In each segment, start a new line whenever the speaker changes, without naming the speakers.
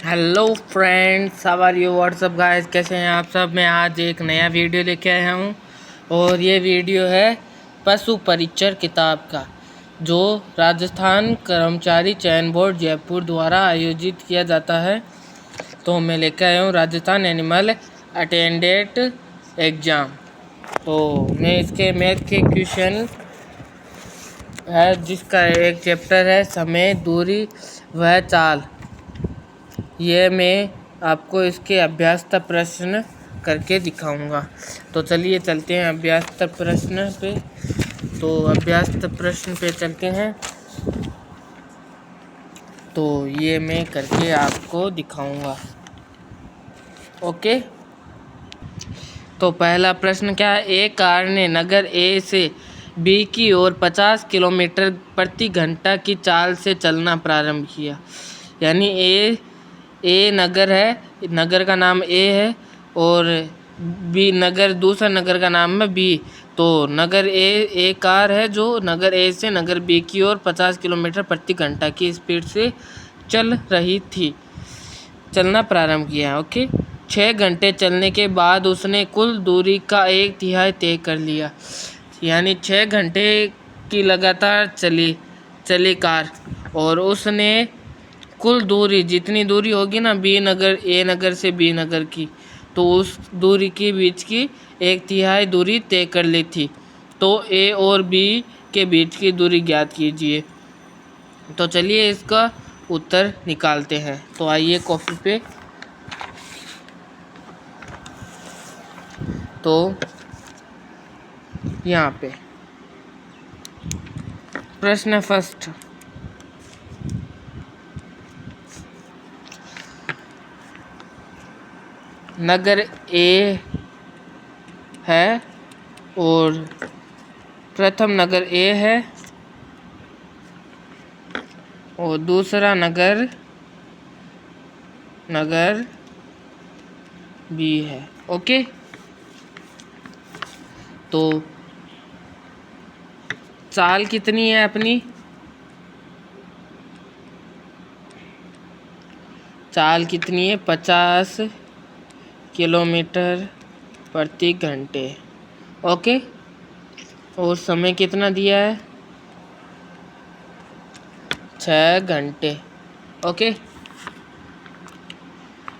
Hello friends, how are you, what's up guys, कैसे हैं आप सब। मैं आज एक नया वीडियो लेके आया हूँ और ये वीडियो है पशु परिचर किताब का, जो राजस्थान कर्मचारी चयन बोर्ड जयपुर द्वारा आयोजित किया जाता है। तो मैं लेके आया हूँ राजस्थान एनिमल अटेंडेंट एग्ज़ाम। तो मैं इसके मैथ के क्वेश्चन है, जिसका एक चैप्टर है समय, दूरी व चाल। ये मैं आपको इसके अभ्यास प्रश्न करके दिखाऊंगा। तो चलिए चलते हैं अभ्यास प्रश्न पे। तो अभ्यास प्रश्न पे चलते हैं। तो ये मैं करके आपको दिखाऊंगा। ओके, तो पहला प्रश्न क्या है। एक कार ने नगर ए से बी की ओर 50 किलोमीटर प्रति घंटा की चाल से चलना प्रारंभ किया। यानी ए नगर है, नगर का नाम ए है, और बी नगर, दूसरा नगर का नाम है बी। तो नगर ए कार है जो नगर ए से नगर बी की ओर 50 किलोमीटर प्रति घंटा की स्पीड से चल रही थी, चलना प्रारंभ किया। ओके, 6 घंटे चलने के बाद उसने कुल दूरी का 1/3 तय कर लिया। यानी 6 घंटे की लगातार चली कार, और उसने कुल दूरी, जितनी दूरी होगी ना बी नगर, ए नगर से बी नगर की, तो उस दूरी के बीच की 1/3 दूरी तय कर ली थी। तो ए और बी के बीच की दूरी ज्ञात कीजिए। तो चलिए इसका उत्तर निकालते हैं। तो आइए कॉपी पे। तो यहाँ पे प्रश्न फर्स्ट, नगर ए है और प्रथम नगर ए है और दूसरा नगर बी है। ओके, तो चाल कितनी है अपनी, चाल कितनी है 50 किलोमीटर प्रति घंटे। ओके, और समय कितना दिया है 6 घंटे। ओके,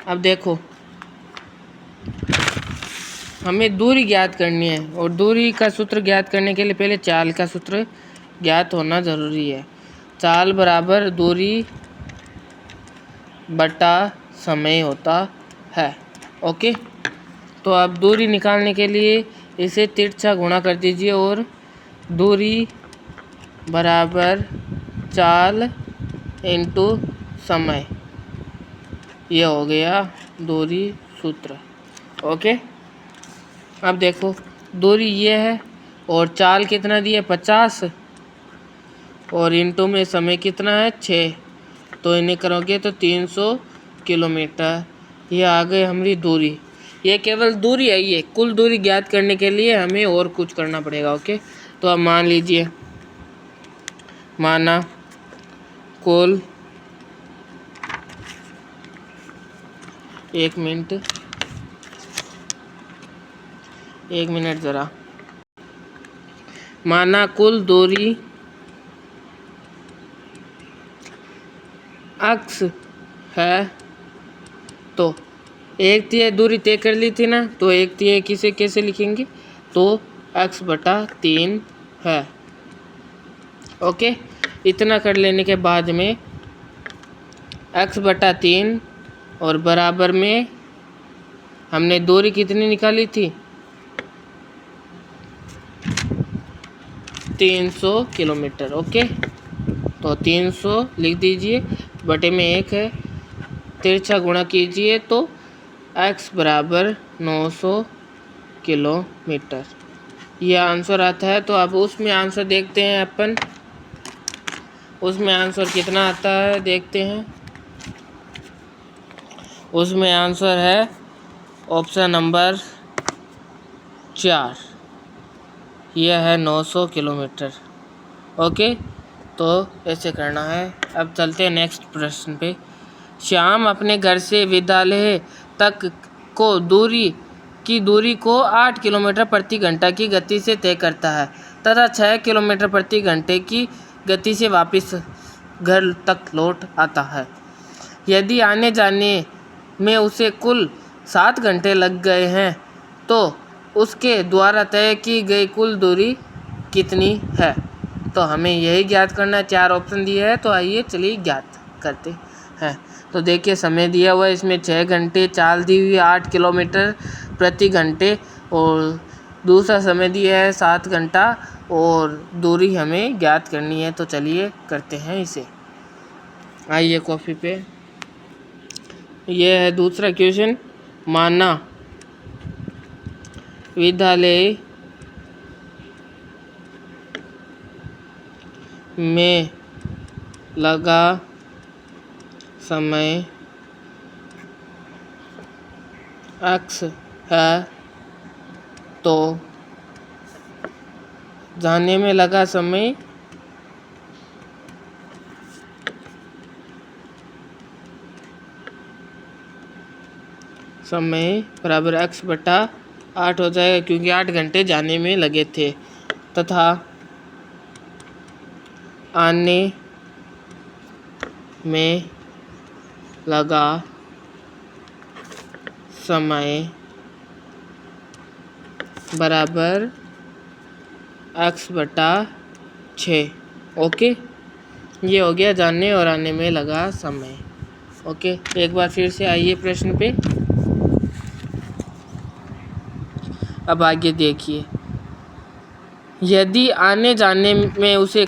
अब देखो हमें दूरी ज्ञात करनी है, और दूरी का सूत्र ज्ञात करने के लिए पहले चाल का सूत्र ज्ञात होना ज़रूरी है। चाल बराबर दूरी बटा समय होता है। ओके, तो अब दूरी निकालने के लिए इसे तिरछा गुणा कर दीजिए, और दूरी बराबर चाल इंटू समय, ये हो गया दूरी सूत्र। ओके, अब देखो दूरी ये है और चाल कितना दिया 50, और इंटू में समय कितना है 6, तो इन्हें करोगे तो 300 किलोमीटर। ये आ गई हमारी दूरी। ये केवल दूरी है, ये कुल दूरी ज्ञात करने के लिए हमें और कुछ करना पड़ेगा। ओके, तो अब मान लीजिए, माना कुल, एक मिनट ज़रा, माना कुल दूरी अक्स है, तो 1/3 दूरी तय कर ली थी ना, तो 1/3 किसे कैसे लिखेंगे, तो x बटा 3 है। ओके, इतना कर लेने के बाद में x बटा 3 और बराबर में हमने दूरी कितनी निकाली थी 300 किलोमीटर। ओके, तो 300 लिख दीजिए, बटे में 1 है, तिरछा गुणा कीजिए तो x बराबर 900 किलोमीटर, यह आंसर आता है। तो अब उसमें आंसर देखते हैं अपन, उसमें आंसर कितना आता है देखते हैं। उसमें आंसर है ऑप्शन नंबर 4, यह है 900 किलोमीटर। ओके, तो ऐसे करना है। अब चलते हैं नेक्स्ट प्रश्न पे। श्याम अपने घर से विद्यालय तक की दूरी को 8 किलोमीटर प्रति घंटा की गति से तय करता है तथा 6 किलोमीटर प्रति घंटे की गति से वापस घर तक लौट आता है। यदि आने जाने में उसे कुल 7 घंटे लग गए हैं तो उसके द्वारा तय की गई कुल दूरी कितनी है? तो हमें यही ज्ञात करना है। 4 ऑप्शन दिए हैं, तो आइए चलिए ज्ञात करते हैं। तो देखिए समय दिया हुआ है, इसमें 6 घंटे, चाल दी हुई 8 किलोमीटर प्रति घंटे और दूसरा समय दिया है 7 घंटा और दूरी हमें ज्ञात करनी है। तो चलिए करते हैं इसे। आइए कॉपी पे, यह है दूसरा क्वेश्चन। माना विद्यालय में लगा समय x है तो जाने में लगा समय बराबर x बटा 8 हो जाएगा, क्योंकि 8 घंटे जाने में लगे थे तथा आने में लगा समय बराबर x बटा 6। ओके, ये हो गया जाने और आने में लगा समय। ओके, एक बार फिर से आइए प्रश्न पे। अब आगे देखिए, यदि आने जाने में उसे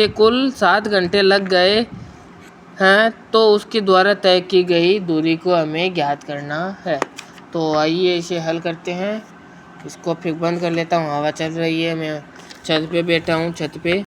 कुल 7 घंटे लग गए हैं तो उसके द्वारा तय की गई दूरी को हमें ज्ञात करना है। तो आइए इसे हल करते हैं। इसको फिर बंद कर लेता हूँ, हवा चल रही है, मैं छत पे बैठा हूँ। छत पे